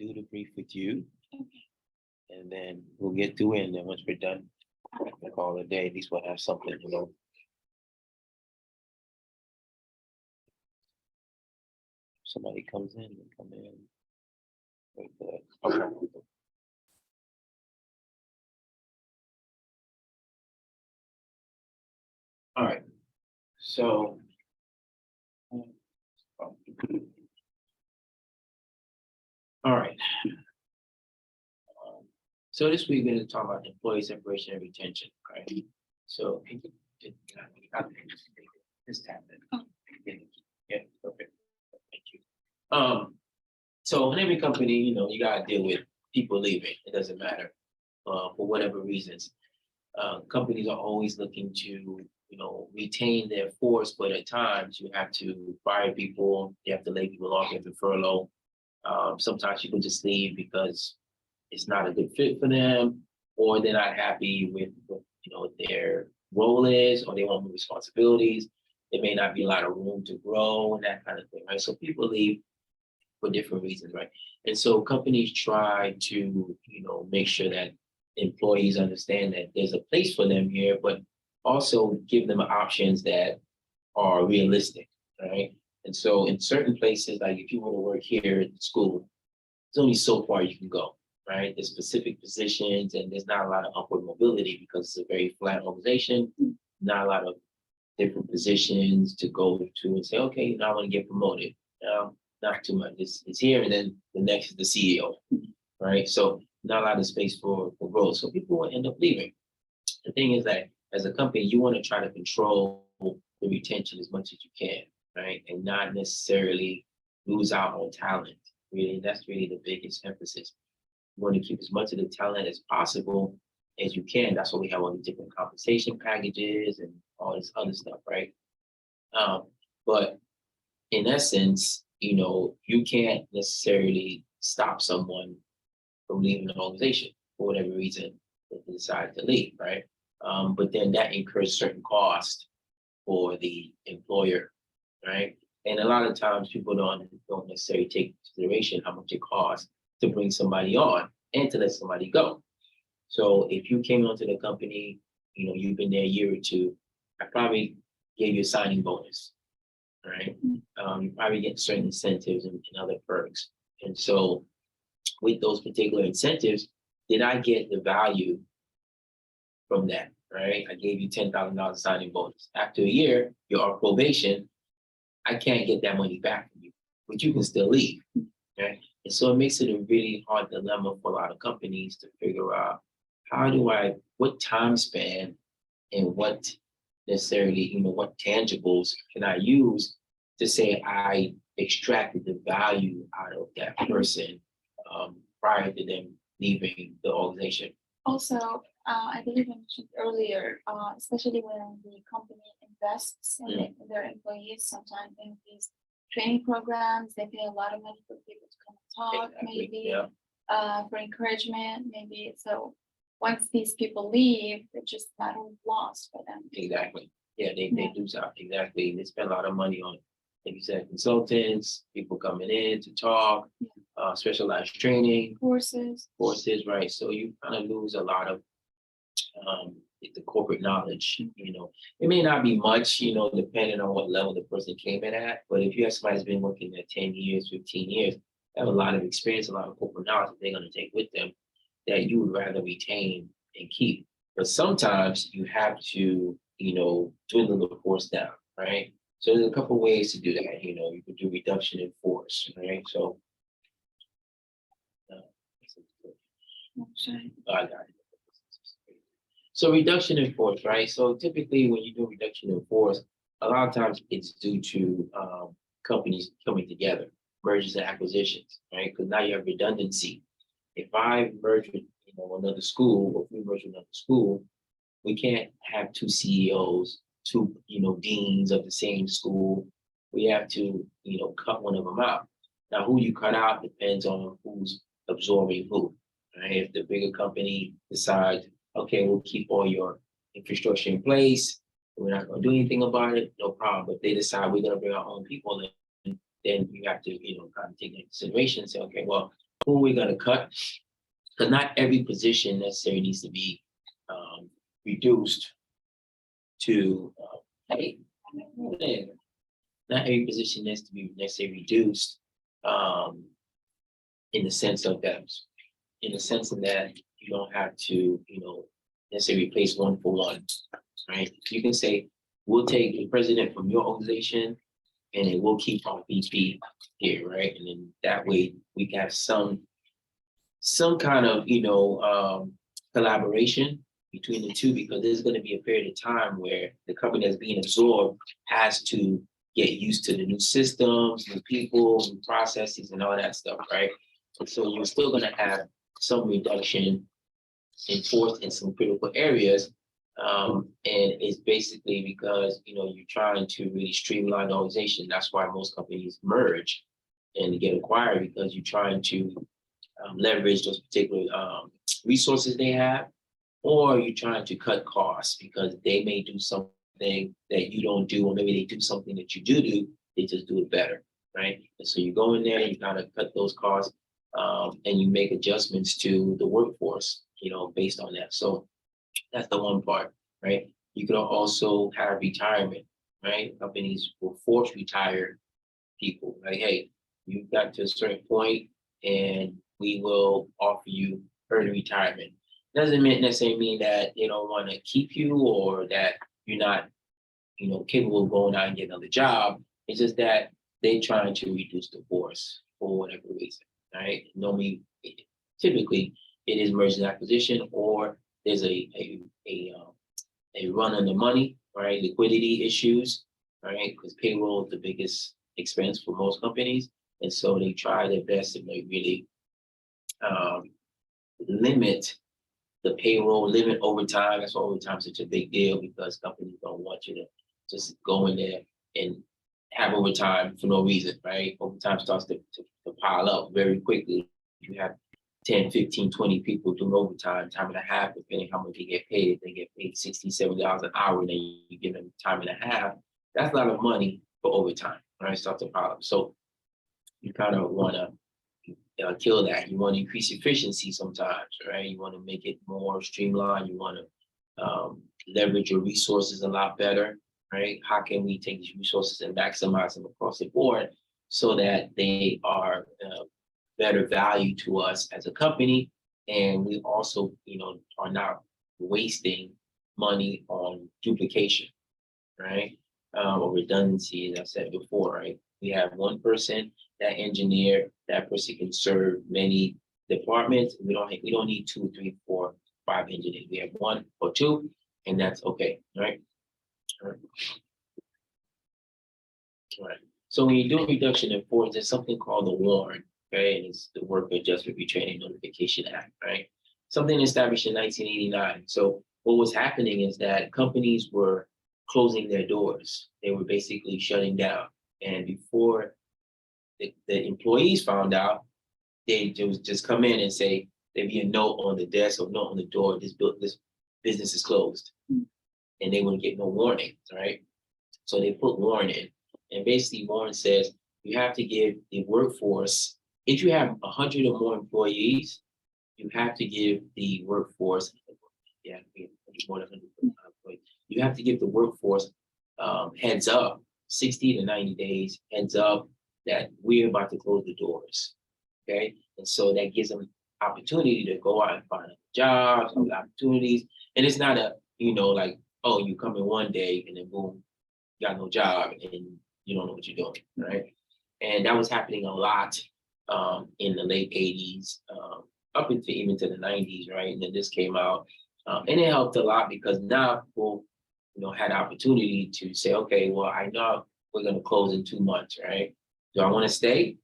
do the brief with you, and then we'll get through it. And then once we're done, we'll call it a day. At least we'll have something, Somebody comes in, they come in. Wait for that. Okay. All right. So. All right. So this week we're going to talk about employee separation and retention, right? So this tab. Yeah, perfect. Thank you. So in every company, you gotta deal with people leaving. It doesn't matter for whatever reasons. Companies are always looking to, retain their force, but at times you have to fire people, you have to lay people off, you have to furlough. Sometimes people just leave because it's not a good fit for them, or they're not happy with what their role is, or they want more responsibilities. There may not be a lot of room to grow and that kind of thing, right? So people leave for different reasons, right? And so companies try to, make sure that employees understand that there's a place for them here, but also give them options that are realistic, right? And so in certain places, like if you want to work here at the school, there's only so far you can go, right? There's specific positions and there's not a lot of upward mobility because it's a very flat organization, not a lot of different positions to go to and say, okay, now I want to get promoted. Not too much. It's here, and then the next is the CEO, right? So not a lot of space for growth. So people will end up leaving. The thing is that as a company, you want to try to control the retention as much as you can, right? And not necessarily lose out on talent. Really, that's really the biggest emphasis. You want to keep as much of the talent as possible as you can. That's why we have all the different compensation packages and all this other stuff, right? But in essence, you can't necessarily stop someone from leaving the organization for whatever reason that they decide to leave, right? But then that incurs certain cost for the employer, right? And a lot of times people don't necessarily take into consideration how much it costs to bring somebody on and to let somebody go. So if you came onto the company, you've been there a year or two, I probably gave you a signing bonus, right? You probably get certain incentives and other perks. And so with those particular incentives, did I get the value from that, right? I gave you $10,000 signing bonus. After a year, you're on probation, I can't get that money back from you, but you can still leave, right? And so it makes it a really hard dilemma for a lot of companies to figure out what time span and what necessarily, what tangibles can I use to say I extracted the value out of that person prior to them leaving the organization. Also, I believe I mentioned earlier, especially when the company invests in their employees, sometimes in these training programs, they pay a lot of money for people to come and talk, maybe for encouragement, maybe. So once these people leave, they're just not lost for them. Exactly. Yeah, they lose out. Exactly. They spend a lot of money on, like you said, consultants, people coming in to talk, specialized training. Courses, right? So you kind of lose a lot of the corporate knowledge, It may not be much, depending on what level the person came in at, but if you have somebody who's been working there 10 years, 15 years, they have a lot of experience, a lot of corporate knowledge that they're going to take with them that you would rather retain and keep. But sometimes you have to, dwindle the force down, right? So there's a couple of ways to do that. You could do reduction in force, right? So I got it. So reduction in force, right? So typically when you do reduction in force, a lot of times it's due to companies coming together, mergers and acquisitions, right? Because now you have redundancy. If I merge with another school, or if we merge with another school, we can't have two CEOs, two deans of the same school. We have to cut one of them out. Now who you cut out depends on who's absorbing who. Right? If the bigger company decides, okay, we'll keep all your infrastructure in place, we're not going to do anything about it, no problem. But they decide we're going to bring our own people in, then you have to kind of take into consideration and say, okay, well, who we're gonna cut, because not every position necessarily needs to be reduced to pay. Not every position needs to be necessarily reduced in the sense of that, you don't have to, necessarily replace one for one, right? You can say, we'll take the president from your organization and then we'll keep our VP here, right? And then that way we can have some kind of, collaboration between the two, because there's going to be a period of time where the company that's being absorbed has to get used to the new systems, new people, new processes, and all that stuff, right? And so you're still going to have some reduction in force in some critical areas. And it's basically because, you're trying to really streamline the organization. That's why most companies merge and get acquired, because you're trying to leverage those particular resources they have, or you're trying to cut costs because they may do something that you don't do, or maybe they do something that you do, they just do it better, right? And so you go in there, you kind of cut those costs, and you make adjustments to the workforce, based on that. So that's the one part, right? You could also have retirement, right? Companies will force retire people. Like, hey, you've got to a certain point and we will offer you early retirement. Doesn't necessarily mean that they don't want to keep you or that you're not, capable of going out and getting another job. It's just that they're trying to reduce the force for whatever reason, right? Normally, typically, it is merger and acquisition, or there's a run on the money, right? Liquidity issues, right? Because payroll is the biggest expense for most companies, and so they try their best to really limit the payroll, limit overtime. That's why overtime is such a big deal, because companies don't want you to just go in there and have overtime for no reason, right? Overtime starts to pile up very quickly. You have 10, 15, 20 people doing overtime, time and a half, depending how much they get paid. If they get paid $60, $70 an hour, and then you give them time and a half, that's a lot of money for overtime, right? Start to pile up. So you kind of want to kill that. You want to increase efficiency sometimes, right? You want to make it more streamlined. You want to leverage your resources a lot better, right? How can we take these resources and maximize them across the board so that they are better value to us as a company, and we also, are not wasting money on duplication, right? Or redundancy, as I said before, right? We have one person, that engineer, that person can serve many departments. We don't need 2, 3, 4, 5 engineers. We have 1 or 2, and that's okay, right? All right. All right. So when you do reduction in force, there's something called the WARN, okay? And it's the Work Adjustment Retraining Notification Act, right? Something established in 1989. So what was happening is that companies were closing their doors. They were basically shutting down. And before the employees found out, they just come in and say, there'd be a note on the desk or note on the door, this business is closed. And they wouldn't get no warning, right? So they put WARN in. And basically WARN says you have to give the workforce, if you have 100 or more employees, you have to give the workforce, more than 100 employees, you have to give the workforce heads up, 60 to 90 days, heads up that we're about to close the doors, okay? And so that gives them opportunity to go out and find jobs, opportunities. And it's not like, oh, you come in one day and then boom, you got no job and you don't know what you're doing, right? And that was happening a lot in the late 80s, up into even to the 90s, right? And then this came out, and it helped a lot because now people, had opportunity to say, okay, well, I know we're going to close in 2 months, right? Do I want to stay,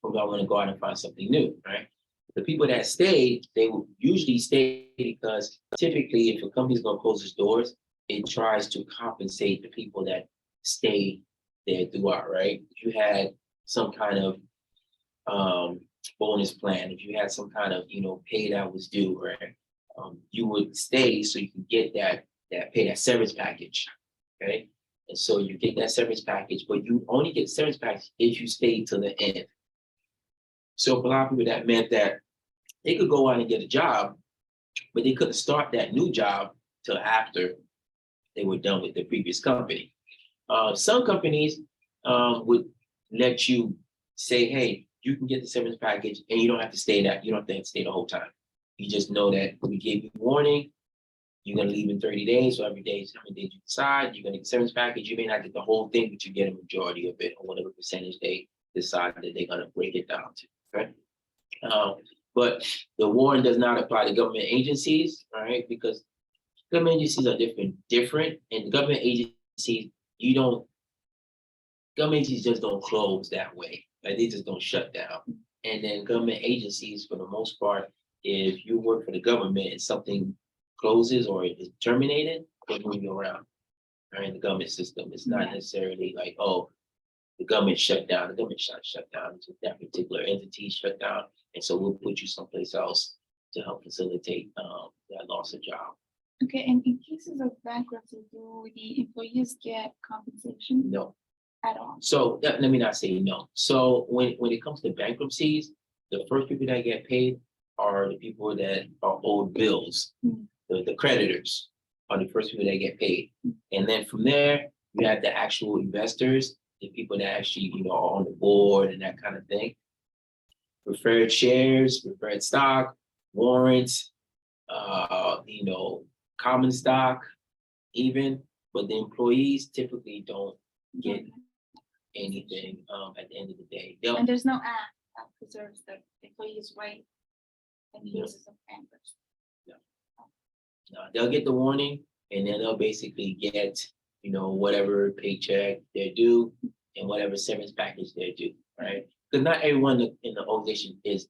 or do I want to go out and find something new, right? The people that stayed, they will usually stay because typically, if a company's going to close its doors, it tries to compensate the people that stay there throughout, right? If you had some kind of bonus plan, if you had some kind of pay that was due, right? You would stay so you can get that pay, that severance package, okay? And so you get that severance package, but you only get severance package if you stay to the end. So for a lot of people, that meant that they could go out and get a job, but they couldn't start that new job till after they were done with the previous company. Some companies would let you say, hey, you can get the severance package and you don't have to stay you don't have to stay the whole time. You just know that we gave you warning, you're gonna leave in 30 days. So every day, how many days you decide, you're gonna get the severance package. You may not get the whole thing, but you get a majority of it or whatever percentage they decide that they're gonna break it down to. Right. But the warrant does not apply to government agencies, right? Because government agencies are different, and government agencies, government agencies just don't close that way. Like they just don't shut down. And then government agencies, for the most part, if you work for the government and something closes or is terminated, they move you around. Right? The government system. It's not necessarily like, oh, the government shut down. The government shut down. So that particular entity shut down, and so we'll put you someplace else to help facilitate that loss of job. Okay, and in cases of bankruptcy, do the employees get compensation No. at all? So let me not say no. So when it comes to bankruptcies, the first people that get paid are the people that are owed bills. The creditors are the first people that get paid. And then from there, you have the actual investors, the people that actually, are on the board and that kind of thing. Preferred shares, preferred stock, warrants, common stock, even, but the employees typically don't get anything at the end of the day. And there's no act that preserves the employee's right in No. cases of bankruptcy. They'll get the warning, and then they'll basically get, whatever paycheck they're due and whatever severance package they're due, right? Because not everyone in the organization is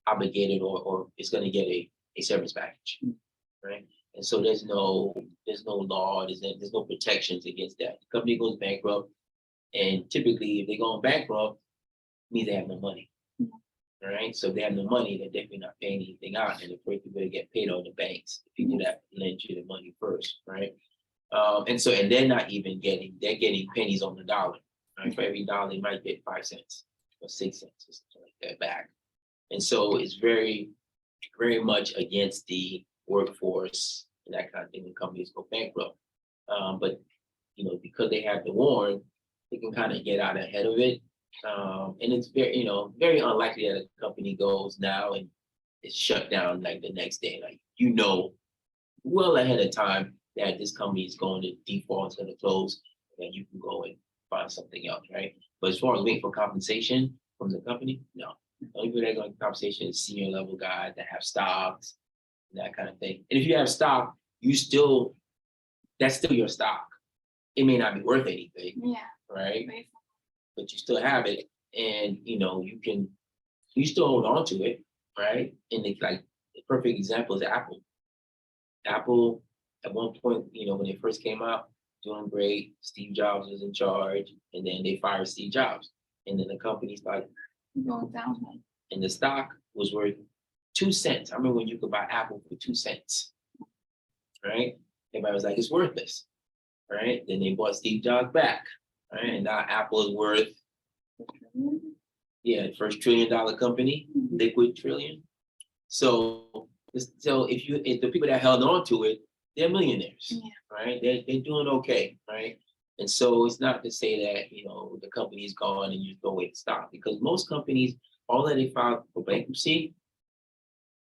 obligated or is going to get a severance package, right? And so there's no law, there's no protections against that. The company goes bankrupt, and typically if they go bankrupt, it means they have no money. All right. So if they have no money, they're definitely not paying anything out. And the first people to get paid are the banks, the people that lend you the money first, right? And they're not even they're getting pennies on the dollar. Right? For every dollar, they might get 5 cents or 6 cents or something like that back. And so it's very, very much against the workforce and that kind of thing when companies go bankrupt. But because they have the warrant, they can kind of get out ahead of it. And it's very, very unlikely that a company goes now and it's shut down like the next day. Like, well ahead of time that this company is going to default, it's going to close, and you can go and find something else, right? But as far as waiting for compensation from the company, no. The only people that go to compensation is senior level guys that have stocks and that kind of thing. And if you have stock, that's still your stock. It may not be worth anything, right? But you still have it, and you still hold on to it, right? And it's like the perfect example is Apple. Apple, at one point, when they first came out, doing great. Steve Jobs was in charge, and then they fired Steve Jobs, and then the company started going down. And the stock was worth 2 cents. I remember when you could buy Apple for 2 cents, right? Everybody was like, it's worthless, right? Then they bought Steve Jobs back. Right, and now Apple is worth, first $1 trillion company, liquid trillion. So if the people that held on to it, they're millionaires, right? They're doing okay, right? And so it's not to say that the company is gone and you just go away to stop, because most companies, all that they file for bankruptcy,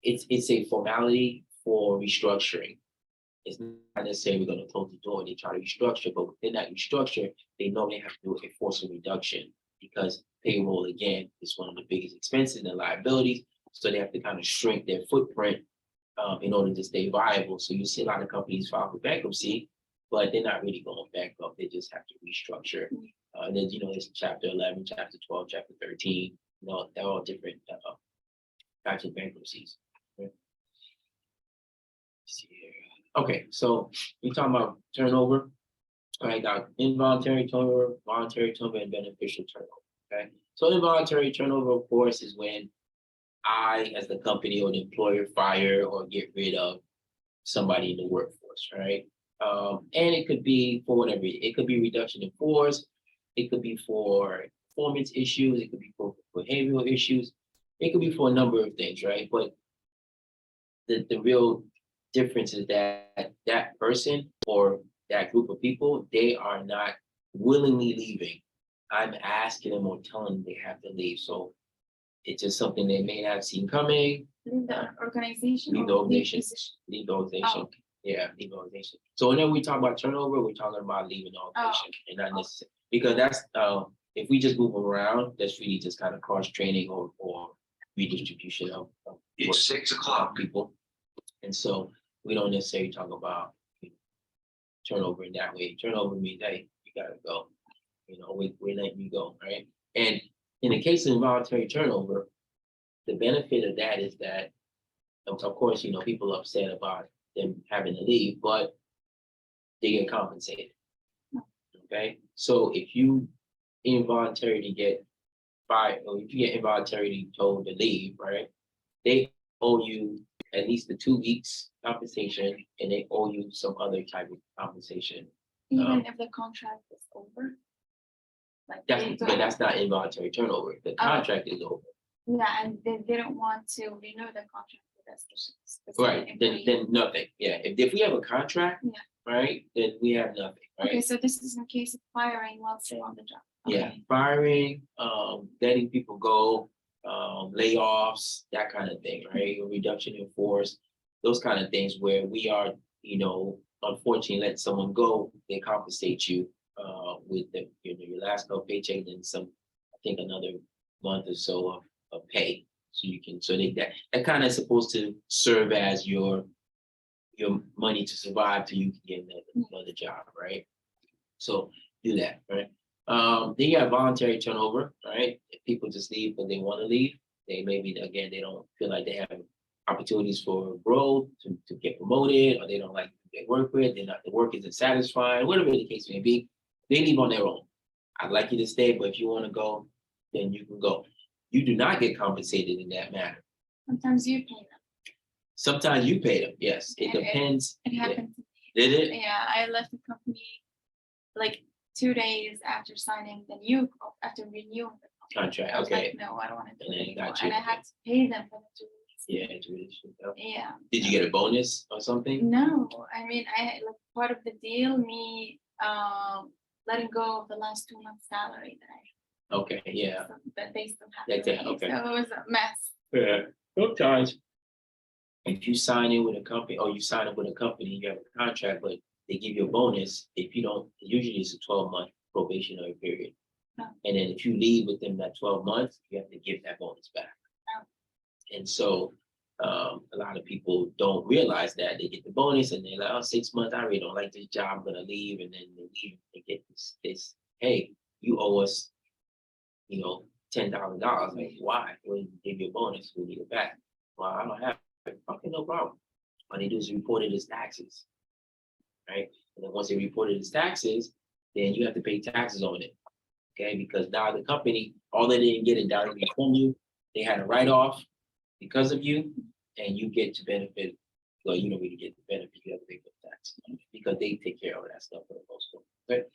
it's a formality for restructuring. It's not necessarily going to close the door. They try to restructure, but within that restructure, they know they have to do a forceful reduction, because payroll, again, is one of the biggest expenses and liabilities. So they have to kind of shrink their footprint in order to stay viable. So you see a lot of companies file for bankruptcy, but they're not really going bankrupt. They just have to restructure. And then, there's chapter 11, chapter 12, chapter 13. They're all different types of bankruptcies. Right? Let's see here. Okay, so we're talking about turnover. All right, got involuntary turnover, voluntary turnover, and beneficial turnover. Okay, so involuntary turnover, of course, is when I, as the company or the employer, fire or get rid of somebody in the workforce, right? And it could be for whatever. It could be reduction in force. It could be for performance issues, it could be for behavioral issues, it could be for a number of things, right? But the real difference is that that person or that group of people, they are not willingly leaving. I'm asking them or telling them they have to leave. So it's just something they may not have seen coming. Leave the organization Leave the or leave organization. position? Leave the organization. Oh. Yeah, leave the organization. So whenever we talk about turnover, we're talking about leaving the organization and not necessarily because that's if we just move around, that's really just kind of cross training or redistribution of It's 6 o'clock. people. And so we don't necessarily talk about turnover in that way. Turnover means, hey, you gotta go. We're letting you go, right? And in the case of involuntary turnover, the benefit of that is that, of course, people are upset about them having to leave, but they get compensated. Okay, so if you involuntarily get fired, or if you get involuntarily told to leave, right? They owe you at least the 2 weeks compensation, and they owe you some other type of compensation. Even if the contract is over? Like they don't- That's not involuntary turnover. The contract is over. Yeah, and they didn't want to renew the contract with us. Right, then nothing. Yeah, if we have a contract, Yeah. right, then we have nothing, Okay, right? so this is in case of firing while still on the job. Yeah, Okay. firing, letting people go, layoffs, that kind of thing, right? A reduction in force, those kind of things where we are, unfortunately let someone go, they compensate you with your last no paycheck, then some, I think another month or so of pay. So you can that kind of supposed to serve as your money to survive till you can get another job, right? So do that, right? Then you have voluntary turnover, right? If people just leave because they want to leave, they maybe again they don't feel like they have opportunities for growth to get promoted, or they don't like who they work with, the work isn't satisfying, whatever the case may be, they leave on their own. I'd like you to stay, but if you want to go, then you can go. You do not get compensated in that manner. Sometimes you pay them. Sometimes you pay them, yes. It depends. It happened to me. Did it? Yeah, I left the company like 2 days after signing after renewing the Contract, I was okay. like, no, I don't want to do And it then it anymore. got you, And I okay. had to pay them for the 2 weeks. Yeah, it's really true. Yeah. Did you get a bonus or something? No, I mean, like part of the deal, me letting go of the last 2 months' salary that I Okay, yeah. that they still have. That's to it, pay. okay. So it was a mess. Yeah. Sometimes if you sign in with a company or you sign up with a company, you have a contract, but they give you a bonus. If you don't, usually it's a 12-month probationary period. Oh. And then if you leave within that 12 months, you have to give that bonus back. Oh. And so a lot of people don't realize that they get the bonus and they're like, oh, 6 months, I really don't like this job, I'm gonna leave. And then they leave, they get this, hey, you owe us, $10,000. Like, why? We give you a bonus, we need it back. Well, I don't have it. Okay, no problem. All they do is report it as taxes, right? And then once they report it as taxes, then you have to pay taxes on it, okay? Because now the company, all they didn't get it directly from you, they had a write-off because of you, and you get to benefit. Well, you don't really get the benefit, you have to pay for the tax because they take care of that stuff for the most part. Okay?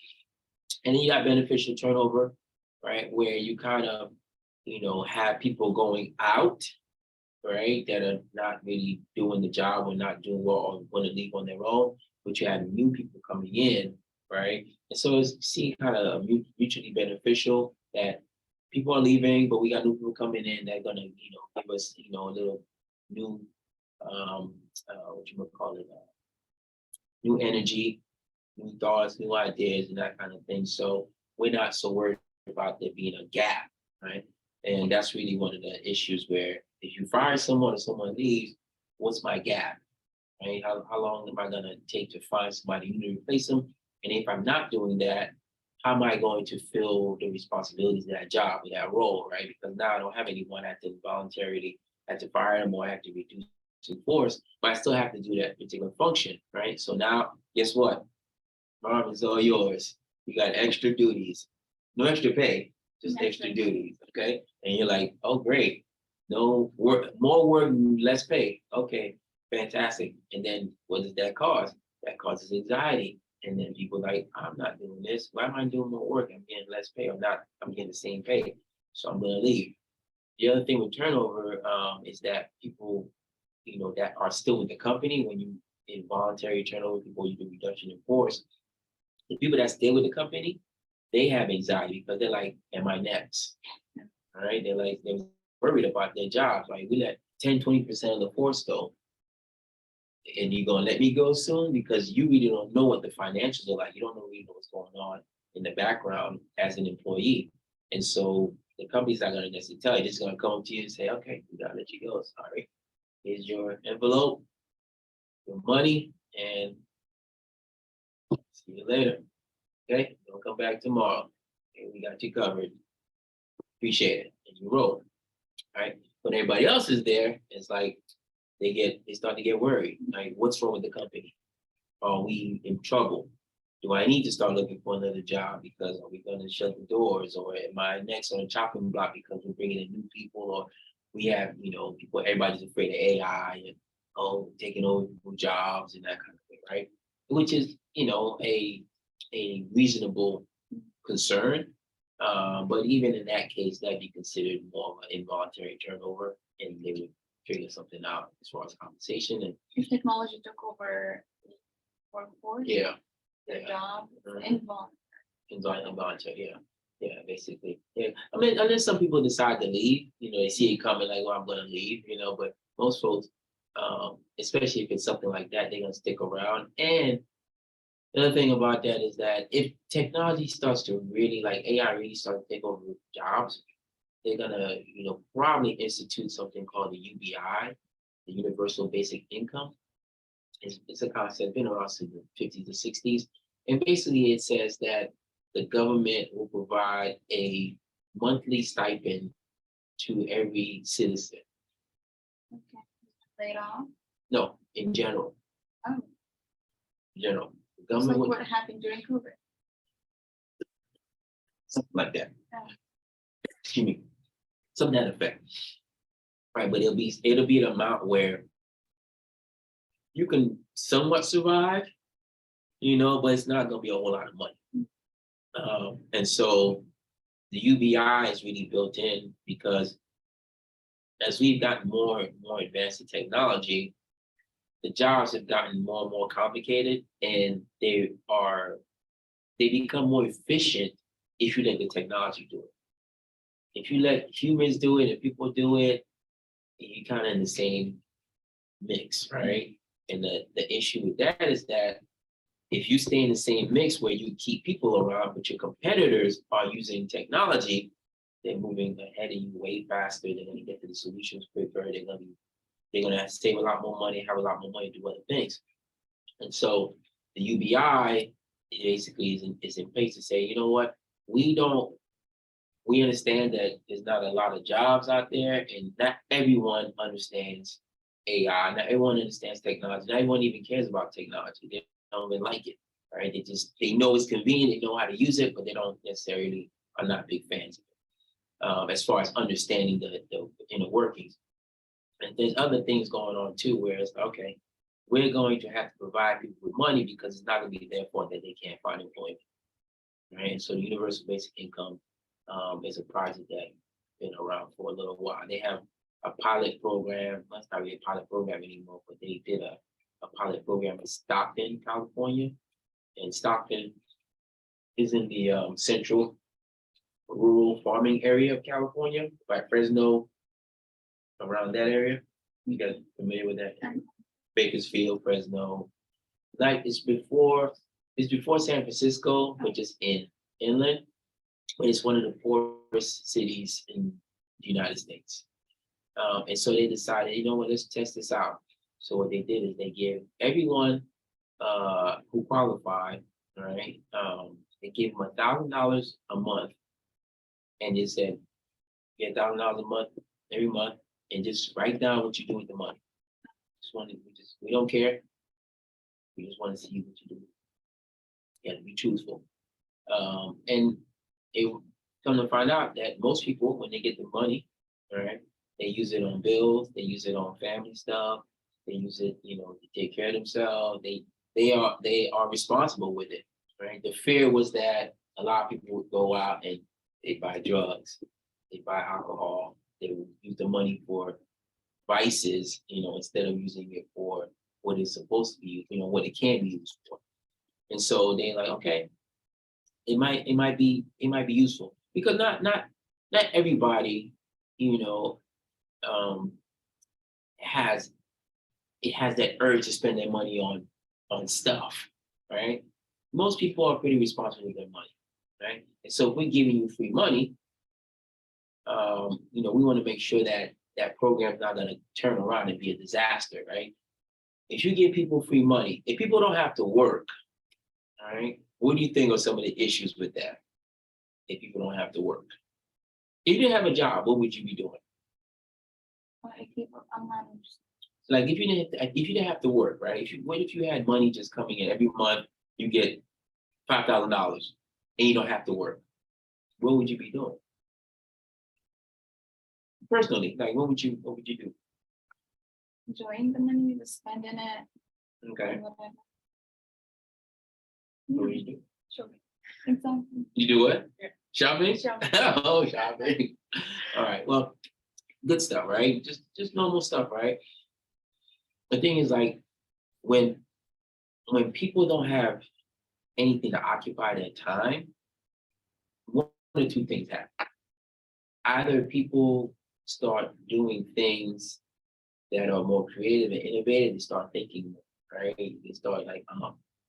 And then you got beneficial turnover, right? Where you kind of, have people going out, right? That are not really doing the job or not doing well or want to leave on their own, but you have new people coming in, right? And so it's kind of mutually beneficial that people are leaving, but we got new people coming in that are gonna, give us, a little new, what you would call it, new energy, new thoughts, new ideas, and that kind of thing. So we're not so worried about there being a gap, right? And that's really one of the issues where if you fire someone or someone leaves, what's my gap, right? How long am I gonna take to find somebody new to replace them? And if I'm not doing that, how am I going to fill the responsibilities of that job or that role, right? Because now I don't have anyone I have to voluntarily have to fire them or I have to reduce in force, but I still have to do that particular function, right? So now, guess what? Mom, is all yours. You got extra duties, no extra pay, just extra duties, okay? And you're like, oh, great. No work, more work, less pay. Okay, fantastic. And then what does that cause? That causes anxiety. And then people like, I'm not doing this. Why am I doing more work? I'm getting less pay. I'm getting the same pay. So I'm gonna leave. The other thing with turnover is that people, that are still with the company when you involuntary turnover, before you do reduction in force, the people that stay with the company, they have anxiety because they're like, am I next? All right. They're worried about their jobs. Like we let 10, 20% of the force go. And you're gonna let me go soon because you really don't know what the financials are like. You don't really know what's going on in the background as an employee. And so the company's not gonna necessarily tell you, they're just gonna come to you and say, okay, we gotta let you go. Sorry. Here's your envelope, your money, and see you later. Okay, don't come back tomorrow. Okay, we got you covered. Appreciate it. And you roll. All right. When everybody else is there, it's like they start to get worried. Like, what's wrong with the company? Are we in trouble? Do I need to start looking for another job because are we going to shut the doors, or am I next on the chopping block because we're bringing in new people, or we have people, everybody's afraid of AI and taking over people's jobs and that kind of thing, right? Which is a reasonable concern, but even in that case, that'd be considered more of an involuntary turnover, and they would figure something out as far as compensation and If technology took over the workforce, yeah. their Yeah. job, Mhm. involuntary. Yeah, basically. Yeah. I mean, unless some people decide to leave, they see it coming like, well, I'm gonna leave, but most folks, especially if it's something like that, they're gonna stick around. And the other thing about that is that if technology starts to really like AI really starts to take over jobs, they're gonna, probably institute something called the UBI, the Universal Basic Income. It's a concept been around since the 50s to 60s. And basically it says that the government will provide a monthly stipend to every citizen. Okay. Laid off. No, in general. Oh, In general. The it's government like would what happened during COVID. something like that. Yeah. Excuse me. Something to that effect. Right. But it'll be an amount where you can somewhat survive, but it's not gonna be a whole lot of money. And so the UBI is really built in because as we've gotten more and more advanced in technology, the jobs have gotten more and more complicated, and they become more efficient if you let the technology do it. If you let humans do it and people do it, you kind of in the same mix, right? And the issue with that is that if you stay in the same mix where you keep people around, but your competitors are using technology, they're moving ahead of you way faster. They're going to get to the solutions quicker. They're going to save a lot more money, have a lot more money, do other things. And so the UBI basically is in place to say, you know what, we understand that there's not a lot of jobs out there, and not everyone understands AI. Not everyone understands technology. Not everyone even cares about technology. They don't even like it, right? They know it's convenient. They know how to use it, but they don't necessarily are not big fans of it. As far as understanding the inner workings, and there's other things going on too, where it's okay, we're going to have to provide people with money because it's not going to be their fault that they can't find employment, right? And so the universal basic income is a project that's been around for a little while. They have a pilot program. Well, it's not really a pilot program anymore, but they did a pilot program in Stockton, California. And Stockton is in the central rural farming area of California, by Fresno, around that area. You guys familiar with that? Bakersfield, Fresno. Like it's before San Francisco, which is inland, but it's one of the poorest cities in the United States. And so they decided, you know what, let's test this out. So what they did is they gave everyone who qualified, right? They gave them $1,000 a month, and they said, get $1,000 a month every month, and just write down what you do with the money. We don't care. We just want to see what you do. You got to be truthful. And it come to find out that most people, when they get the money, right, they use it on bills, they use it on family stuff, they use it, to take care of themselves. They they are responsible with it, right? The fear was that a lot of people would go out and they buy drugs, they buy alcohol, they would use the money for vices, instead of using it for what it's supposed to be, what it can be used for. And so they're like, okay, it might be useful because not everybody, you know, um, has has that urge to spend their money on stuff, right? Most people are pretty responsible with their money, right? And so if we're giving you free money, we want to make sure that that program's not going to turn around and be a disaster, right? If you give people free money, if people don't have to work, all right, what do you think are some of the issues with that? If people don't have to work, if you didn't have a job, what would you be doing? I'm not Like if you didn't have to work, right? What if you had money just coming in every month? You get $5,000 and you don't have to work. What would you be doing? Personally, like what would you do? enjoying the money, just spending it, Okay. and whatever. What would you do? Sure. Exactly. You do what? Yeah. Shopping? Shopping. Oh, shopping. All right. Well, good stuff, right? Just normal stuff, right? The thing is like when people don't have anything to occupy their time, one or two things happen. Either people start doing things that are more creative and innovative, they start thinking more, right? They start like,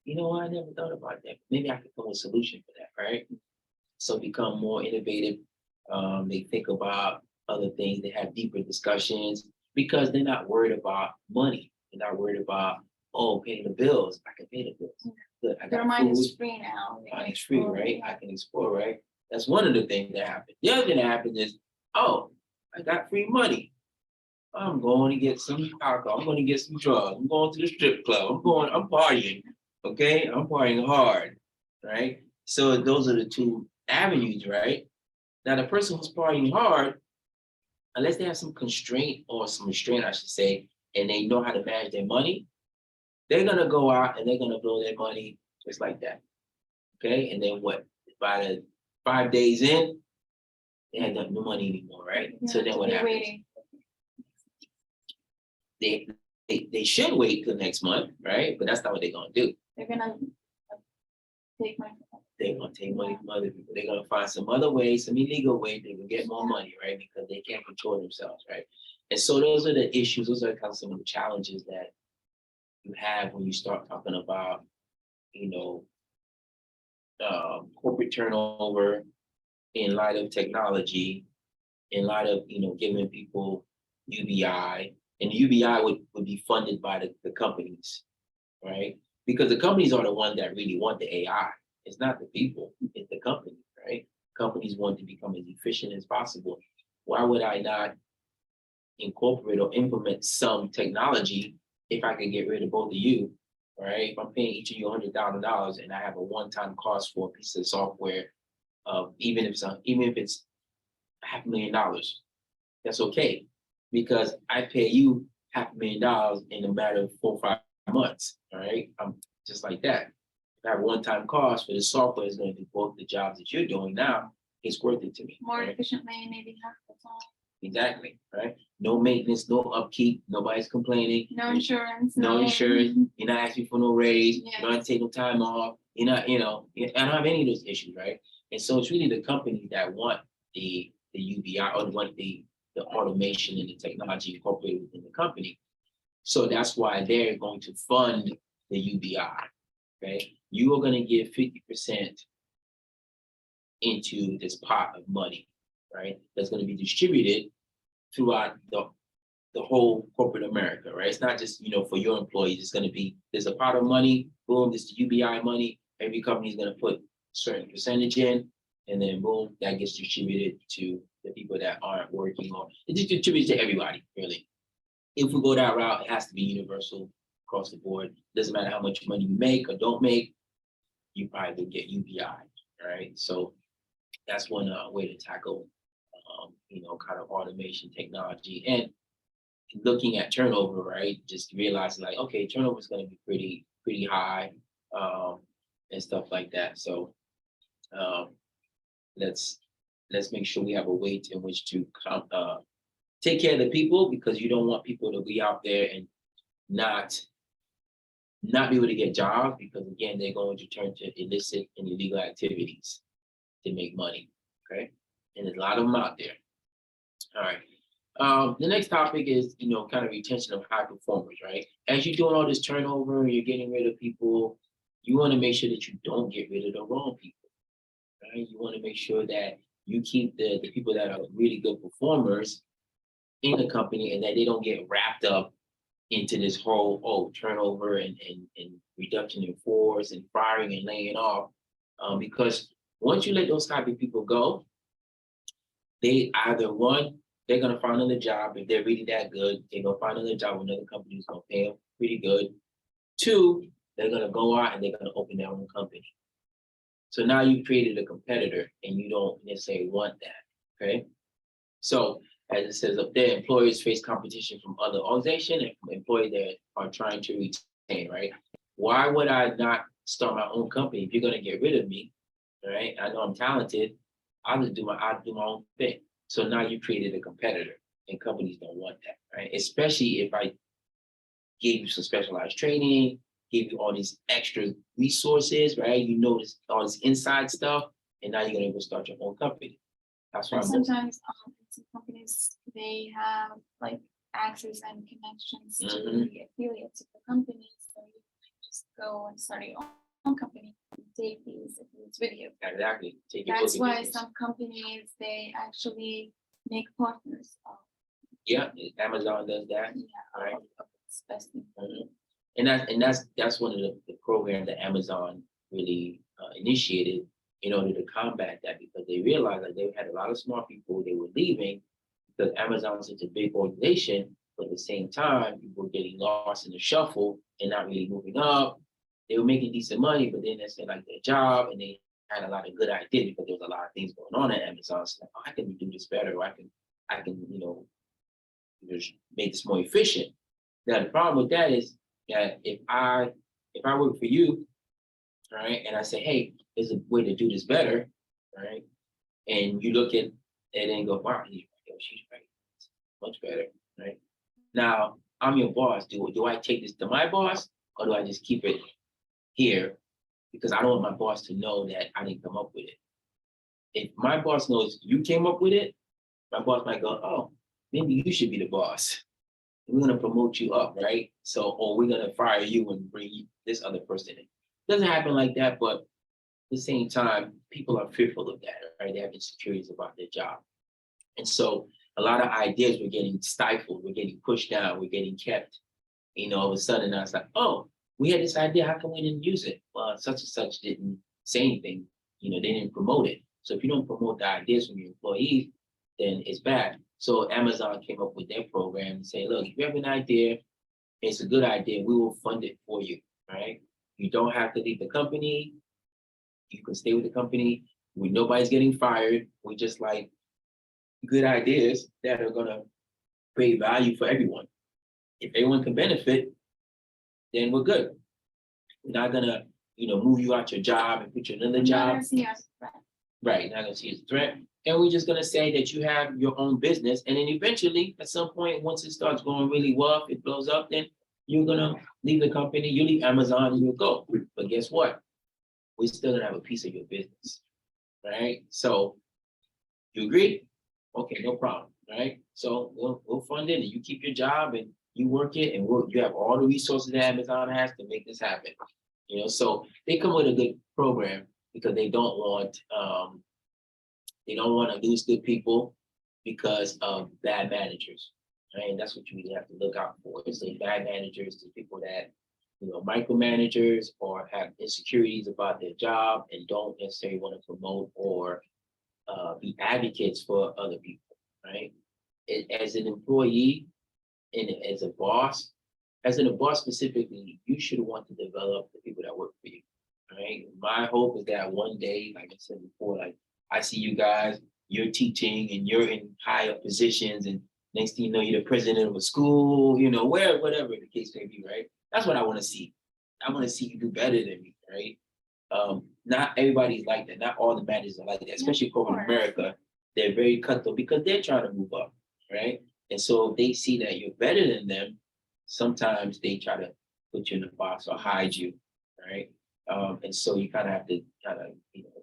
you know what, I never thought about that. Maybe I could come with a solution for that, right? So become more innovative. They think about other things, they have deeper discussions because they're not worried about money. They're not worried about, oh, paying the bills. I can pay the bills. Good. I Their got mind food. is free now. They can It's free, explore. right? I can explore, right? That's one of the things that happens. The other thing that happens is, oh, I got free money. I'm going to get some alcohol. I'm going to get some drugs. I'm going to the strip club. I'm partying. Okay. I'm partying hard. Right. So those are the two avenues, right? Now, the person who's partying hard, unless they have some constraint or some restraint, I should say, and they know how to manage their money, they're going to go out and they're going to blow their money just like that. Okay. And then what? By the 5 days in, they had no money anymore, right? So then what they're happens? waiting. They should wait till next month, right? But that's not what they're gonna do. They're gonna take my. They're gonna take money from other people. They're gonna find some other way, some illegal way they can get more money, right? Because they can't control themselves, right? And so those are the issues. Those are kind of some of the challenges that you have when you start talking about, you know, corporate turnover in light of technology, in light of giving people UBI, and the UBI would be funded by the companies, right? Because the companies are the ones that really want the AI. It's not the people, it's the company, right? Companies want to become as efficient as possible. Why would I not incorporate or implement some technology if I can get rid of both of you, right? If I'm paying each of you $100,000 and I have a one-time cost for a piece of software, even if it's $500,000, that's okay because I pay you $500,000 in a matter of 4 or 5 months. All right, I'm just like that. If I have one-time cost for the software is going to do both the jobs that you're doing now, it's worth it to me. More right? efficiently, maybe half the time. Exactly, right? No maintenance, no upkeep, nobody's complaining. No insurance. No insurance. You're not asking for no raise. Yeah. You're not taking no time off. You're not, I don't have any of those issues, right? And so it's really the companies that want the UBI or want the automation and the technology incorporated within the company. So that's why they're going to fund the UBI. Okay, you are going to give 50% into this pot of money, right? That's going to be distributed throughout the whole corporate America, right? It's not just for your employees. It's going to be there's a pot of money. Boom, this is the UBI money. Every company is going to put a certain percentage in, and then boom, that gets distributed to the people that aren't working, or it just distributes to everybody, really. If we go that route, it has to be universal across the board. Doesn't matter how much money you make or don't make, you probably will get UBI, right? So that's one way to tackle, kind of automation technology and looking at turnover, right? Just realizing like, okay, turnover is going to be pretty pretty high, and stuff like that. So um, let's make sure we have a way in which to take care of the people, because you don't want people to be out there and not be able to get jobs, because again, they're going to turn to illicit and illegal activities to make money. Okay, and there's a lot of them out there. All right. The next topic is, kind of retention of high performers, right? As you're doing all this turnover, you're getting rid of people, you want to make sure that you don't get rid of the wrong people, right? You want to make sure that you keep the people that are really good performers in the company, and that they don't get wrapped up into this whole turnover and reduction in force and firing and laying off. Because once you let those type of people go, they either one, they're gonna find another job. If they're really that good, they're gonna find another job with another company who's gonna pay them pretty good. Two, they're gonna go out and they're gonna open their own company. So now you've created a competitor, and you don't necessarily want that. Okay. So as it says up there, employers face competition from other organizations and employees that are trying to retain, right? Why would I not start my own company? If you're gonna get rid of me, right? I know I'm talented. I'll do my own thing. So now you created a competitor, and companies don't want that, right? Especially if I gave you some specialized training, gave you all these extra resources, right? You know all this inside stuff, and now you're gonna go start your own company. That's why And sometimes some companies, they have like access and connections to the affiliates of the company. So you can just go and start your own company and take these affiliates with you. Exactly. That's why some companies, they actually make partners of, Yeah, Amazon does that. right? It's best thing. And that's one of the programs that Amazon really initiated in order to combat that, because they realized that they had a lot of smart people, they were leaving because Amazon is such a big organization, but at the same time, people were getting lost in the shuffle and not really moving up. They were making decent money, but then they said like their job, and they had a lot of good ideas because there was a lot of things going on at Amazon. So like, I can do this better, or I can just make this more efficient. Now the problem with that is that if I work for you, right, and I say, hey, there's a way to do this better, right, and you look at it and go, wow, he's right, she's right, it's much better, right? Now I'm your boss. Do I take this to my boss, or do I just keep it here? Because I don't want my boss to know that I didn't come up with it. If my boss knows you came up with it, my boss might go, oh, maybe you should be the boss. We're gonna promote you up, right? So, or we're gonna fire you and bring this other person in. Doesn't happen like that, but at the same time, people are fearful of that, right? They have insecurities about their job. And so a lot of ideas were getting stifled, we're getting pushed down, we're getting kept. All of a sudden I was like, oh, we had this idea, how come we didn't use it? Well, such and such didn't say anything, they didn't promote it. So if you don't promote the ideas from your employees, then it's bad. So Amazon came up with their program and say, look, if you have an idea, it's a good idea, we will fund it for you, right? You don't have to leave the company. You can stay with the company. Nobody's getting fired. We just like good ideas that are gonna create value for everyone. If everyone can benefit, then we're good. We're not gonna, move you out your job and put you in another job. Right, not gonna see it as a threat. And we're just gonna say that you have your own business, and then eventually, at some point, once it starts going really well, if it blows up, then you're gonna leave the company, you leave Amazon, and you'll go. But guess what? We're still gonna have a piece of your business, right? So, you agree? Okay, no problem, right? So we'll fund it, and you keep your job, and you work it, and you have all the resources that Amazon has to make this happen. So they come with a good program because they don't want to lose good people because of bad managers, right? And that's what you really have to look out for. Is the bad managers, the people that micromanagers or have insecurities about their job and don't necessarily want to promote or be advocates for other people, right? As an employee and as a boss specifically, you should want to develop the people that work for you, right? My hope is that one day, like I said before, like I see you guys, you're teaching and you're in high up positions, and next thing you know, you're the president of a school, whatever the case may be, right? That's what I want to see. I want to see you do better than me, right? Not everybody's like that. Not all the managers are like that, especially corporate America. They're very cutthroat because they're trying to move up, right? And so if they see that you're better than them, sometimes they try to put you in the box or hide you, right? And so you kind of have to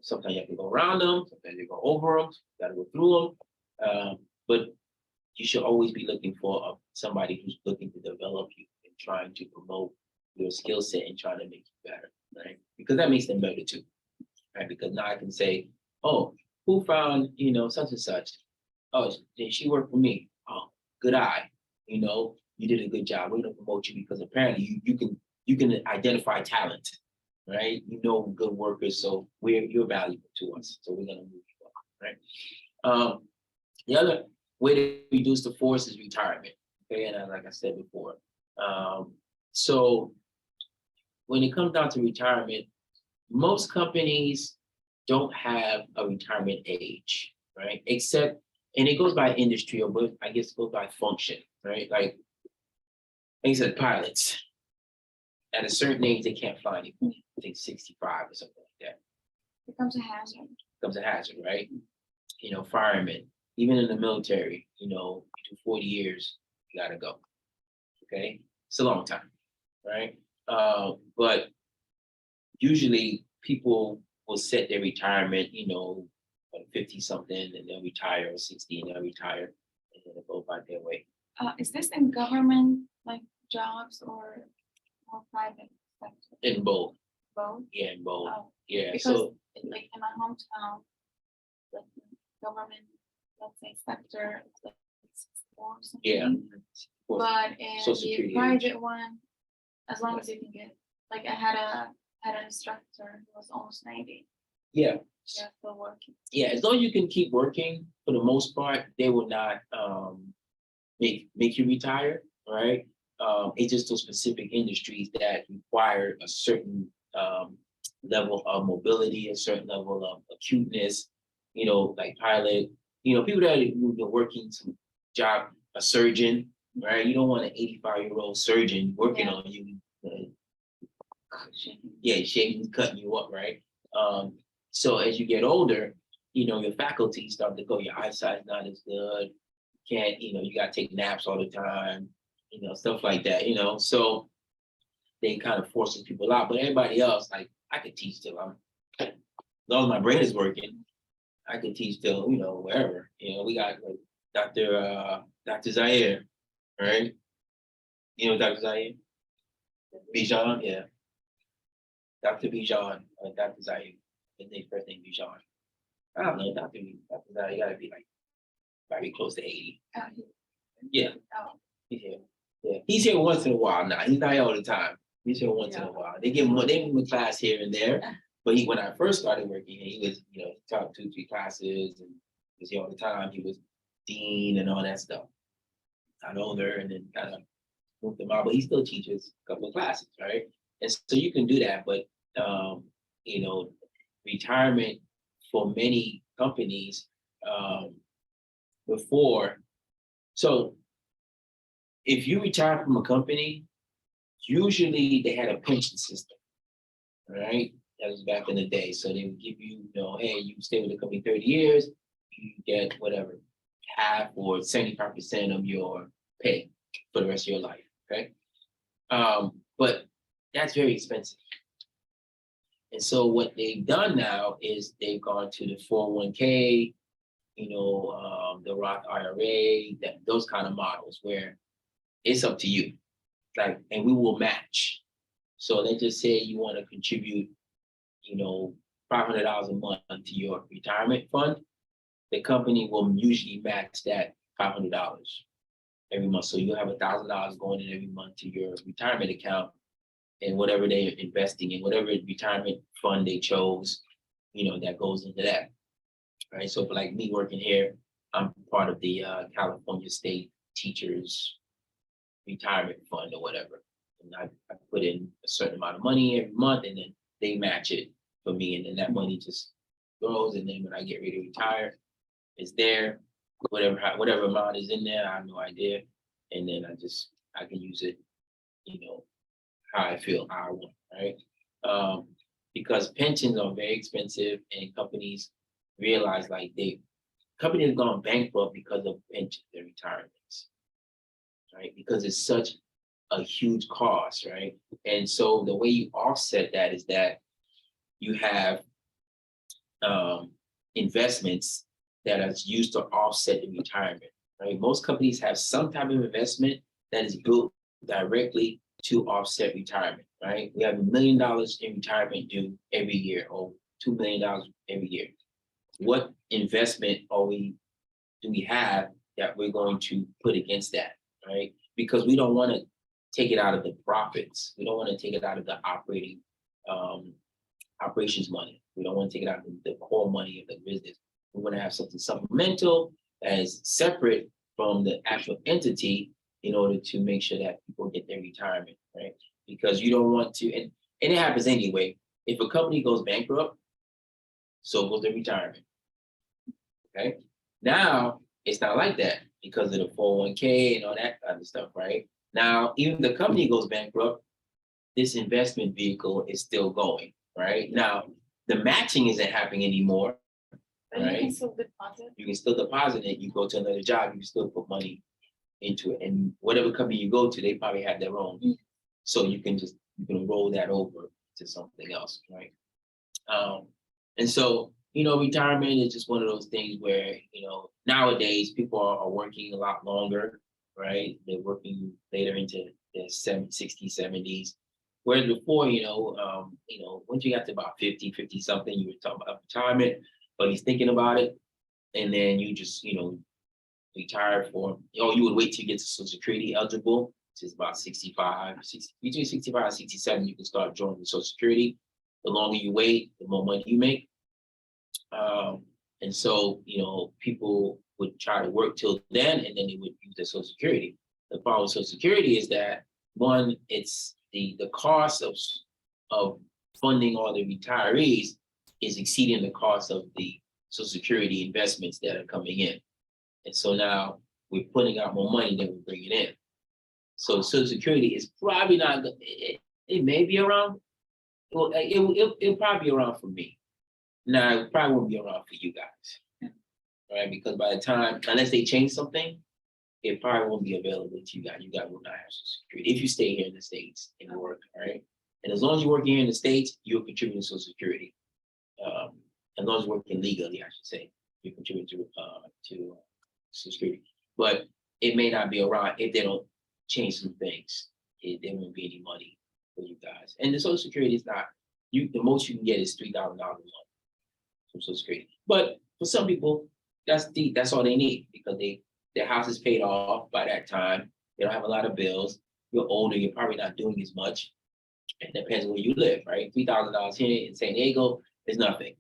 sometimes you have to go around them, sometimes you go over them, got to go through them. But you should always be looking for somebody who's looking to develop you and trying to promote your skill set and trying to make you better, right? Because that makes them better too, right? Because now I can say, oh, who found, such and such? Oh, she worked for me. Oh, good eye. You did a good job. We're gonna promote you because apparently you can identify talent, right? Good workers, so you're valuable to us. So we're gonna move you up, right? The other way to reduce the force is retirement. Okay, and like I said before, so when it comes down to retirement, most companies don't have a retirement age, right? Except, and it goes by industry, or I guess it goes by function, right? Like I said, pilots at a certain age they can't fly anymore. I think 65 or something like that. Becomes a hazard. Becomes a hazard, right? Firemen, even in the military, you do 40 years, you gotta go. Okay, it's a long time, right? But usually people will set their retirement, 50 something, and they'll retire, or 60 and they'll retire, and then they'll go about their way. Is this in government like jobs or more private sector? In both. Both? Yeah, in both. Oh, Yeah. because So like in my hometown, like government, let's say sector, it's like 64 or something. yeah. But in Social the Security private one, as long as you can get, like I had an instructor who was almost 90. Yeah. Yeah, still working. Yeah, as long as you can keep working, for the most part, they will not make you retire, right? It's just those specific industries that require a certain level of mobility, a certain level of acuteness, like pilot, people that have been working some job, a surgeon, right? You don't want an 85-year-old surgeon working on you. Shaking, cutting you up, right? So as you get older, your faculties start to go, your eyesight's not as good. Can't, you gotta take naps all the time, stuff like that, so they kind of forces people out. But everybody else, like I could teach till as long as my brain is working, I could teach till, wherever. We got like Dr. Zaire, right? Dr. Zaire? Bijan, yeah. Dr. Bijan, Dr. Zaire. His first name Bijan. I don't know, Dr. Zaire, you gotta be like probably close to 80. Yeah. Oh. He's here. Yeah. He's here once in a while now. He's not here all the time. He's here once in a while. They give him a class here and there. But when I first started working here, he was, he taught 2-3 classes and was here all the time. He was dean and all that stuff. Got older and then kind of moved him out, but he still teaches a couple of classes, right? And so you can do that, but retirement for many companies before. So if you retire from a company, usually they had a pension system, right? That was back in the day. So they would give you, hey, you stay with the company 30 years, you get whatever, half or 75% of your pay for the rest of your life, okay? But that's very expensive. And so what they've done now is they've gone to the 401k, the Roth IRA, those kind of models where it's up to you, like, and we will match. So let's just say you want to contribute, $500 a month to your retirement fund. The company will usually match that $500 every month. So you'll have $1,000 going in every month to your retirement account, and whatever they're investing in, whatever retirement fund they chose, that goes into that. Right. So for like me working here, I'm part of the California State Teachers Retirement Fund or whatever. And I put in a certain amount of money every month, and then they match it for me. And then that money just grows. And then when I get ready to retire, it's there. Whatever amount is in there, I have no idea. And then I can use it, how I feel, how I want, right? Because pensions are very expensive and companies realize like companies have gone bankrupt because of pensions and retirements, right? Because it's such a huge cost, right? And so the way you offset that is that you have investments that are used to offset the retirement, right? Most companies have some type of investment that is built directly to offset retirement, right? We have $1 million in retirement due every year, or $2 million every year. What investment do we have that we're going to put against that, right? Because we don't want to take it out of the profits. We don't want to take it out of the operations money. We don't want to take it out of the core money of the business. We want to have something supplemental as separate from the actual entity in order to make sure that people get their retirement, right? Because you don't want to, and it happens anyway. If a company goes bankrupt, so goes their retirement. Okay. Now it's not like that because of the 401k and all that kind of stuff, right? Now, even if the company goes bankrupt, this investment vehicle is still going, right? Now, the matching isn't happening anymore, But you right? can still deposit. You can still deposit it. You go to another job, you can still put money into it. And whatever company you go to, they probably have their own. Mm. So you can roll that over to something else, right? And so, retirement is just one of those things where, nowadays people are working a lot longer, right? They're working later into their 60s, 70s. Whereas before, once you got to about 50, 50 something, you were talking about retirement, but he's thinking about it. And then you just, retire you would wait till you get to Social Security eligible, which is about 65, between 65 and 67, you can start drawing the Social Security. The longer you wait, the more money you make. And so, people would try to work till then, and then they would use their Social Security. The problem with Social Security is that one, it's the cost of funding all the retirees is exceeding the cost of the Social Security investments that are coming in. And so now we're putting out more money than we're bringing in. So Social Security is probably not, it may be around. Well, it'll probably be around for me. Now, it probably won't be around for you guys, right? Because by the time, unless they change something, it probably won't be available to you guys. You guys will not have Social Security if you stay here in the States and work, right? And as long as you're working here in the States, you're contributing to Social Security. As long as you're working legally, I should say, you're contributing to Social Security. But it may not be around if they don't change some things. There won't be any money for you guys. And the Social Security is not, the most you can get is $3,000 a month from Social Security. But for some people, that's all they need because their house is paid off by that time. They don't have a lot of bills. You're older, you're probably not doing as much. It depends where you live, right? $3,000 here in San Diego is nothing,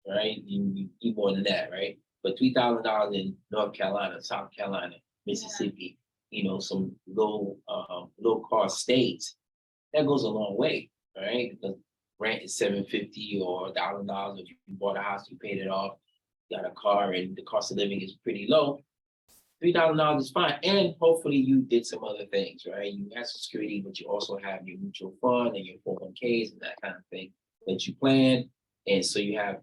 right? You need more than that, right? But $3,000 in North Carolina, South Carolina, Mississippi, some low cost states, that goes a long way, right? Because rent is $750 or $1,000. If you bought a house, you paid it off, got a car, and the cost of living is pretty low. $3,000 is fine, and hopefully you did some other things, right? You have Social Security, but you also have your mutual fund and your 401ks and that kind of thing that you plan, and so you have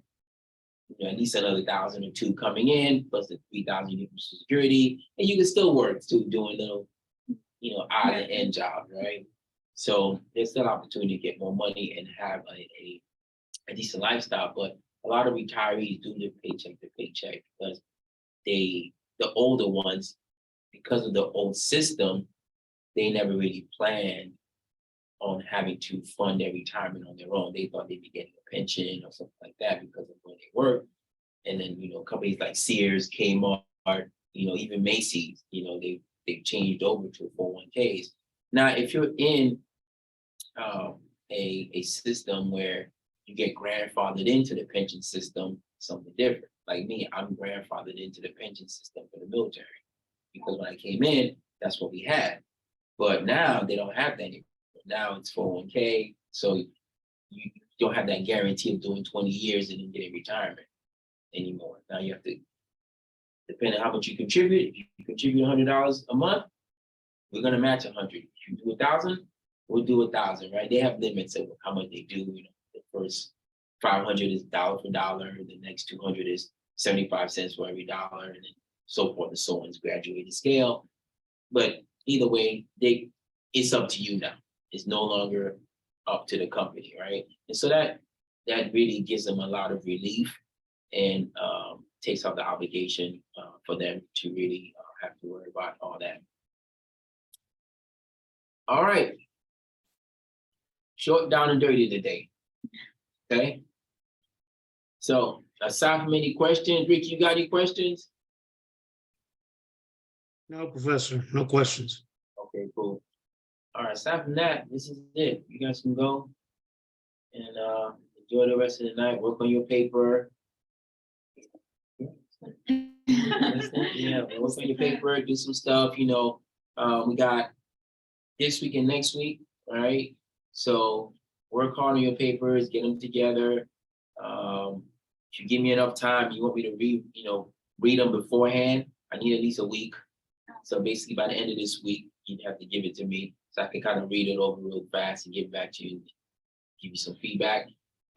at least another 1,000 or 2 coming in, plus the 3,000 you get from Social Security, and you can still work too, doing little, odd and end jobs, right? So there's still opportunity to get more money and have a decent lifestyle, but a lot of retirees do live paycheck to paycheck because the older ones, because of the old system, they never really planned on having to fund their retirement on their own. They thought they'd be getting a pension or something like that because of where they work. And then, companies like Sears, Kmart, even Macy's, they've changed over to 401ks. Now, if you're in a system where you get grandfathered into the pension system, something different. Like me, I'm grandfathered into the pension system for the military because when I came in, that's what we had. But now they don't have that anymore. Now it's 401k, so you don't have that guarantee of doing 20 years and then getting retirement anymore. Now you have to, depending on how much you contribute, if you contribute $100 a month, we're gonna match 100. If you do 1,000, we'll do 1,000, right? They have limits of how much they do, you know, the first 500 is dollar for dollar, the next 200 is 75 cents for every dollar, and then so forth and so on, it's graduated scale. But either way, it's up to you now. It's no longer up to the company, right? And so that really gives them a lot of relief and takes off the obligation for them to really have to worry about all that. All right. Short, down, and dirty today. Okay. So aside from any questions, Rick, you got any questions? No, Professor, no questions. Okay, cool. All right, aside from that, this is it. You guys can go and enjoy the rest of the night, work on your paper. Yeah, work on your paper, do some stuff, you know. We got this week and next week, all right? So work hard on your papers, get them together. If you give me enough time, you want me to read them beforehand, I need at least a week. So basically by the end of this week, you'd have to give it to me so I can kind of read it over real fast and give it back to you, give you some feedback.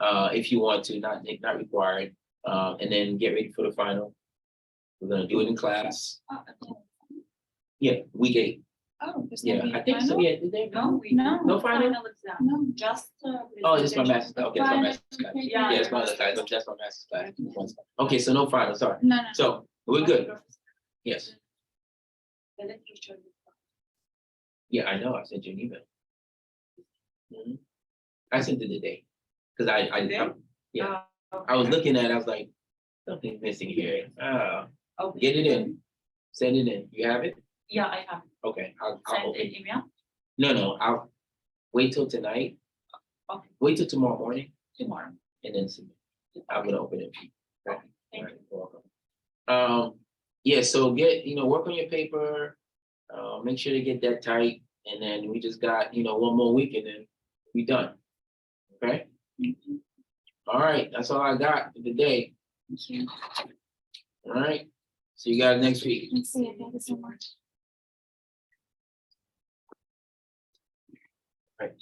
If you want to, not required. And then get ready for the final. We're gonna do it in class. Yeah, week 8. Oh, there's Yeah, gonna be I a think so. final? Yeah, did they? No. No final? exam. No. Just. Oh, it's my master's. Okay, it's my Final master's class. presentation. Yeah, it's my other class. That's my master's class. Okay, so no final. Sorry. No. So we're good. Yes. The literature. Yeah, I know. I sent you an email. Mhm. I sent it today because Today? yeah. I was looking at it. I was like, something's missing here. Okay. Get it in. Send it in. You have it? Yeah, I have Okay. I'll sent open an it. email. No. I'll wait till tonight. Okay. Wait till tomorrow morning Tomorrow. and then submit. I'm gonna open it. Okay, thank Alright, you're welcome. Yeah, so work on your paper, make sure to get that tight, and then we just got, one more week and then we done. Okay? All right, that's all I got for today. Thank you. All right, see you guys next week. Let's see. Thank you so much. Right.